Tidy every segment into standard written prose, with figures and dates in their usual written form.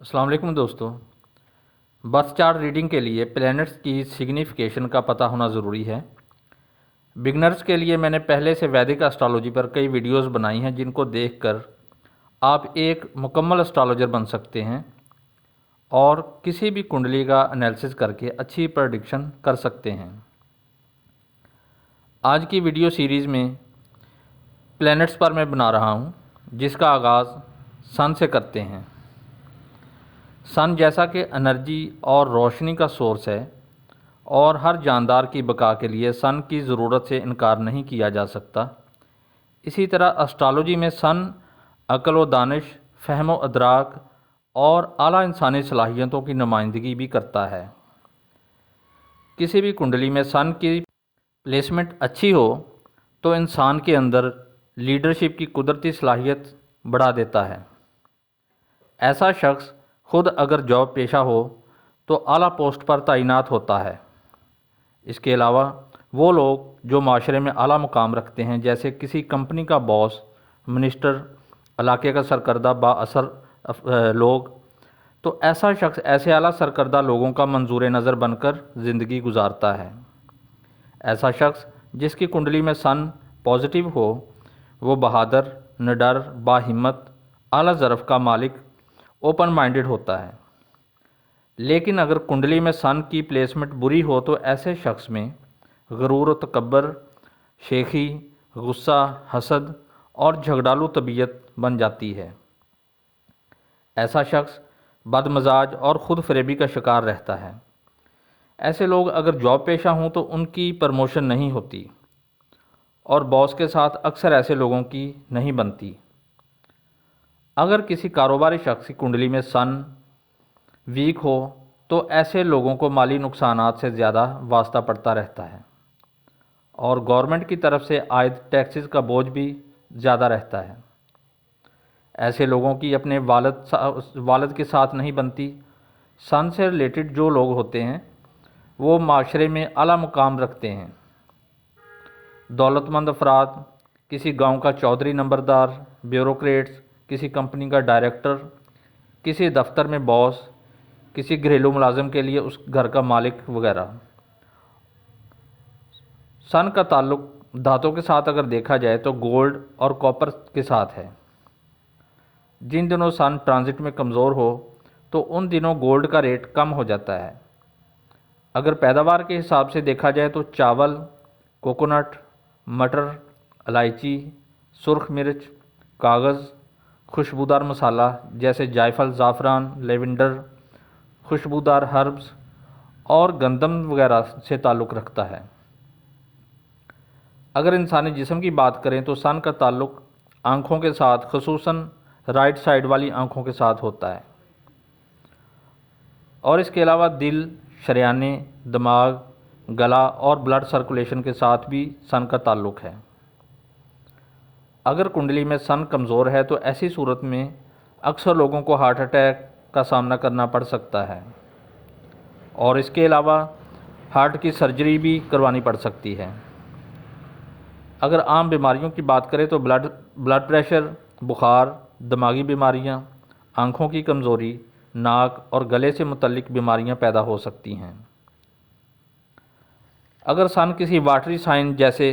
अस्सलाम वालेकुम दोस्तों। बर्थ चार्ट रीडिंग के लिए प्लैनेट्स की सिग्निफिकेशन का पता होना ज़रूरी है। बिगनर्स के लिए मैंने पहले से वैदिक एस्ट्रोलॉजी पर कई वीडियोस बनाई हैं जिनको देखकर आप एक मुकम्मल एस्ट्रोलॉजर बन सकते हैं और किसी भी कुंडली का एनालिसिस करके अच्छी प्रेडिक्शन कर सकते हैं। आज की वीडियो सीरीज़ में प्लैनेट्स पर मैं बना रहा हूँ, जिसका आगाज़ सन से करते हैं। सन जैसा कि एनर्जी और रोशनी का सोर्स है और हर जानदार की बका के लिए सन की ज़रूरत से इनकार नहीं किया जा सकता, इसी तरह एस्ट्रोलॉजी में सन अक्ल व दानिश, फ़हम व अदराक और आला इंसानी सलाहियतों की नुमाइंदगी भी करता है। किसी भी कुंडली में सन की प्लेसमेंट अच्छी हो तो इंसान के अंदर लीडरशिप की कुदरती सलाहियत बढ़ा देता है। ऐसा शख्स खुद अगर जॉब पेशा हो तो आला पोस्ट पर तैनात होता है। इसके अलावा वो लोग जो माशरे में आला मुकाम रखते हैं, जैसे किसी कंपनी का बॉस, मिनिस्टर, इलाके का सरकर्दा बाअसर लोग, तो ऐसा शख्स ऐसे आला सरकर्दा लोगों का मंजूर नज़र बनकर ज़िंदगी गुजारता है। ऐसा शख्स जिसकी कुंडली में सन पॉजिटिव हो वो बहादुर, निडर, बाहिम्मत, आला ज़रफ़ का मालिक, ओपन माइंडेड होता है। लेकिन अगर कुंडली में सन की प्लेसमेंट बुरी हो तो ऐसे शख्स में गरूर, तकब्बर, शेखी, गुस्सा, हसद और झगड़ालू तबीयत बन जाती है। ऐसा शख्स बदमजाज और ख़ुद फरेबी का शिकार रहता है। ऐसे लोग अगर जॉब पेशा हों तो उनकी प्रमोशन नहीं होती और बॉस के साथ अक्सर ऐसे लोगों की नहीं बनती। अगर किसी कारोबारी शख्स की कुंडली में सन वीक हो तो ऐसे लोगों को माली नुकसानात से ज़्यादा वास्ता पड़ता रहता है और गवर्नमेंट की तरफ से आयद टैक्सेस का बोझ भी ज़्यादा रहता है। ऐसे लोगों की अपने वालिद के साथ नहीं बनती। सन से रिलेटेड जो लोग होते हैं वो माशरे में आला मुकाम रखते हैं। दौलतमंद अफराद, किसी गांव का चौधरी नंबरदार, ब्यूरोक्रेट्स, किसी कंपनी का डायरेक्टर, किसी दफ्तर में बॉस, किसी घरेलू मुलाजिम के लिए उस घर का मालिक वगैरह। सन का ताल्लुक धातों के साथ अगर देखा जाए तो गोल्ड और कॉपर के साथ है। जिन दिनों सन ट्रांजिट में कमज़ोर हो तो उन दिनों गोल्ड का रेट कम हो जाता है। अगर पैदावार के हिसाब से देखा जाए तो चावल, कोकोनट, मटर, इलायची, सुर्ख मिर्च, कागज़, खुशबूदार मसाला जैसे जायफल, ज़ाफ़रान, लेवेंडर, खुशबूदार हर्ब्स और गंदम वगैरह से ताल्लुक़ रखता है। अगर इंसानी जिस्म की बात करें तो सन का ताल्लुक़ आँखों के साथ, ख़ुसूसन राइट साइड वाली आँखों के साथ होता है और इसके अलावा दिल, शरियाने, दिमाग, गला और ब्लड सर्कुलेशन के साथ भी सन का ताल्लुक़ है। अगर कुंडली में सन कमज़ोर है तो ऐसी सूरत में अक्सर लोगों को हार्ट अटैक का सामना करना पड़ सकता है और इसके अलावा हार्ट की सर्जरी भी करवानी पड़ सकती है। अगर आम बीमारियों की बात करें तो ब्लड प्रेशर, बुखार, दिमागी बीमारियां, आँखों की कमज़ोरी, नाक और गले से मुतल्लिक बीमारियां पैदा हो सकती हैं। अगर सन किसी वाटरी साइन जैसे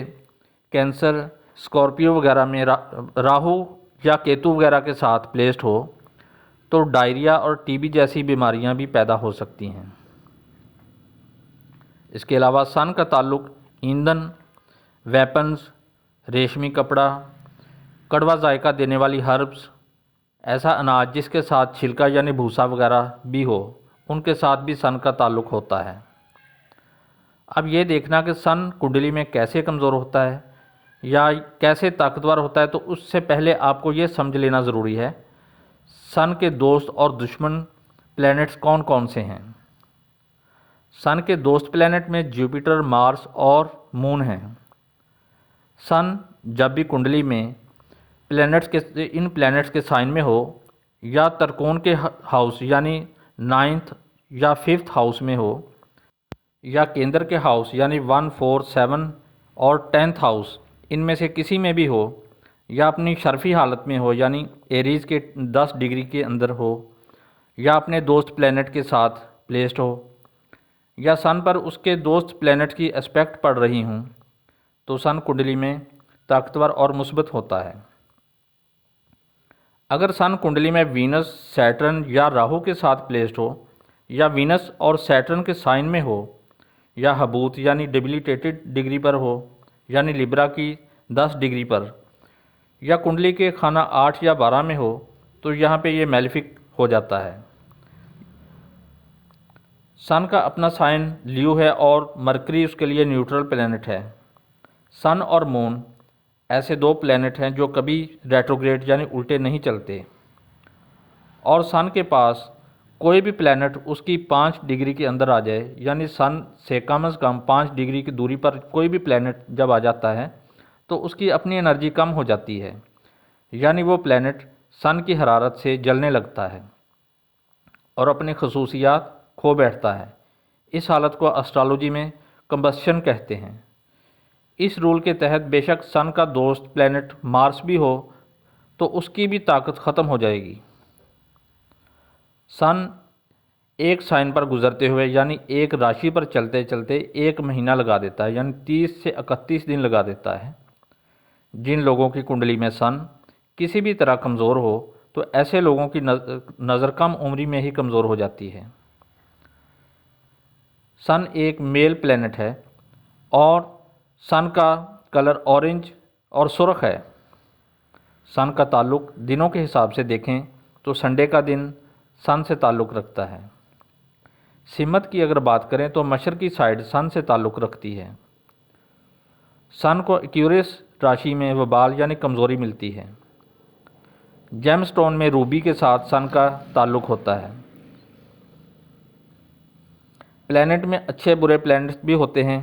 कैंसर, स्कॉर्पियो वगैरह में राहु या केतु वगैरह के साथ प्लेस्ड हो तो डायरिया और टीबी जैसी बीमारियां भी पैदा हो सकती हैं। इसके अलावा सन का ताल्लुक़ ईंधन, वेपन्स, रेशमी कपड़ा, कड़वा जायका देने वाली हर्ब्स, ऐसा अनाज जिसके साथ छिलका यानी भूसा वगैरह भी हो, उनके साथ भी सन का ताल्लुक़ होता है। अब ये देखना कि सन कुंडली में कैसे कमज़ोर होता है या कैसे ताकतवर होता है, तो उससे पहले आपको ये समझ लेना ज़रूरी है सन के दोस्त और दुश्मन प्लैनेट्स कौन कौन से हैं। सन के दोस्त प्लैनेट में जुपिटर, मार्स और मून हैं। सन जब भी कुंडली में इन प्लैनेट्स के साइन में हो या तरकोण के हाउस यानी 9th या 5th हाउस में हो या केंद्र के हाउस यानी 1, 4, 7 और 10th हाउस, इनमें से किसी में भी हो या अपनी शर्फी हालत में हो यानी एरीज़ के 10 डिग्री के अंदर हो या अपने दोस्त प्लैनेट के साथ प्लेस्ड हो, या सन पर उसके दोस्त प्लैनेट की एस्पेक्ट पड़ रही हूँ, तो सन कुंडली में ताकतवर और मुस्बत होता है। अगर सन कुंडली में वीनस, सैटर्न या राहु के साथ प्लेस्ड हो, या वीनस और सैटर्न के साइन में हो, या हबूत यानी डिबिलिटेटेड डिग्री पर हो, यानी लिब्रा की 10 डिग्री पर, या कुंडली के खाना 8 या 12 में हो, तो यहाँ पे ये मैलिफिक हो जाता है। सन का अपना साइन ल्यू है और मरकरी उसके लिए न्यूट्रल प्लैनेट है। सन और मून ऐसे दो प्लैनेट हैं जो कभी रेट्रोग्रेड यानी उल्टे नहीं चलते, और सन के पास कोई भी प्लैनेट उसकी 5 डिग्री के अंदर आ जाए, यानी सन से कम से कम 5 डिग्री की दूरी पर कोई भी प्लैनेट जब आ जाता है तो उसकी अपनी एनर्जी कम हो जाती है, यानी वो प्लैनेट सन की हरारत से जलने लगता है और अपनी खसूसियात खो बैठता है। इस हालत को एस्ट्रोलॉजी में कंबस्शन कहते हैं। इस रूल के तहत बेशक सन का दोस्त प्लैनेट मार्स भी हो तो उसकी भी ताकत ख़त्म हो जाएगी। सन एक साइन पर गुजरते हुए यानी एक राशि पर चलते चलते 1 महीना लगा देता है, यानी 30 से 31 दिन लगा देता है। जिन लोगों की कुंडली में सन किसी भी तरह कमज़ोर हो तो ऐसे लोगों की नज़र कम उम्री में ही कमज़ोर हो जाती है। सन एक मेल प्लैनेट है और सन का कलर ऑरेंज और सुर्ख है। सन का ताल्लुक़ दिनों के हिसाब से देखें तो संडे का दिन सन से ताल्लुक़ रखता है। सिमत की अगर बात करें तो मशरकी साइड सन से ताल्लुक़ रखती है। सन को एक्यूरियस राशि में वबाल यानी कमज़ोरी मिलती है। जेमस्टोन में रूबी के साथ सन का ताल्लुक़ होता है। प्लैनेट में अच्छे बुरे प्लैनेट्स भी होते हैं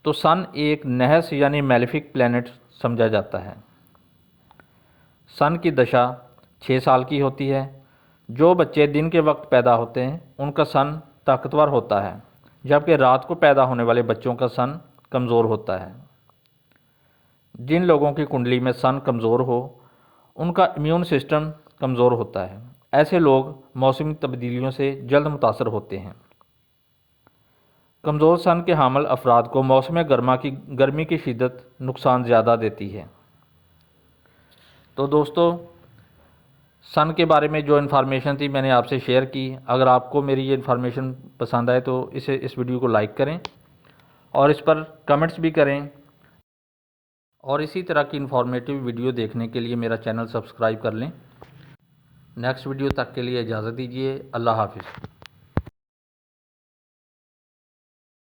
तो सन एक नहस यानी मैलिफिक प्लैनेट समझा जाता है। सन की दशा 6 साल की होती है। जो बच्चे दिन के वक्त पैदा होते हैं उनका सन ताकतवर होता है, जबकि रात को पैदा होने वाले बच्चों का सन कमज़ोर होता है। जिन लोगों की कुंडली में सन कमज़ोर हो उनका इम्यून सिस्टम कमज़ोर होता है। ऐसे लोग मौसमी तब्दीलियों से जल्द मुतासर होते हैं। कमज़ोर सन के हामिल अफराद को मौसम गर्मी की शिद्दत नुकसान ज़्यादा देती है। तो दोस्तों, सन के बारे में जो इन्फॉर्मेशन थी मैंने आपसे शेयर की। अगर आपको मेरी ये इन्फॉर्मेशन पसंद आए तो इस वीडियो को लाइक करें और इस पर कमेंट्स भी करें, और इसी तरह की इन्फॉर्मेटिव वीडियो देखने के लिए मेरा चैनल सब्सक्राइब कर लें। नेक्स्ट वीडियो तक के लिए इजाज़त दीजिए। अल्लाह हाफ़िज़।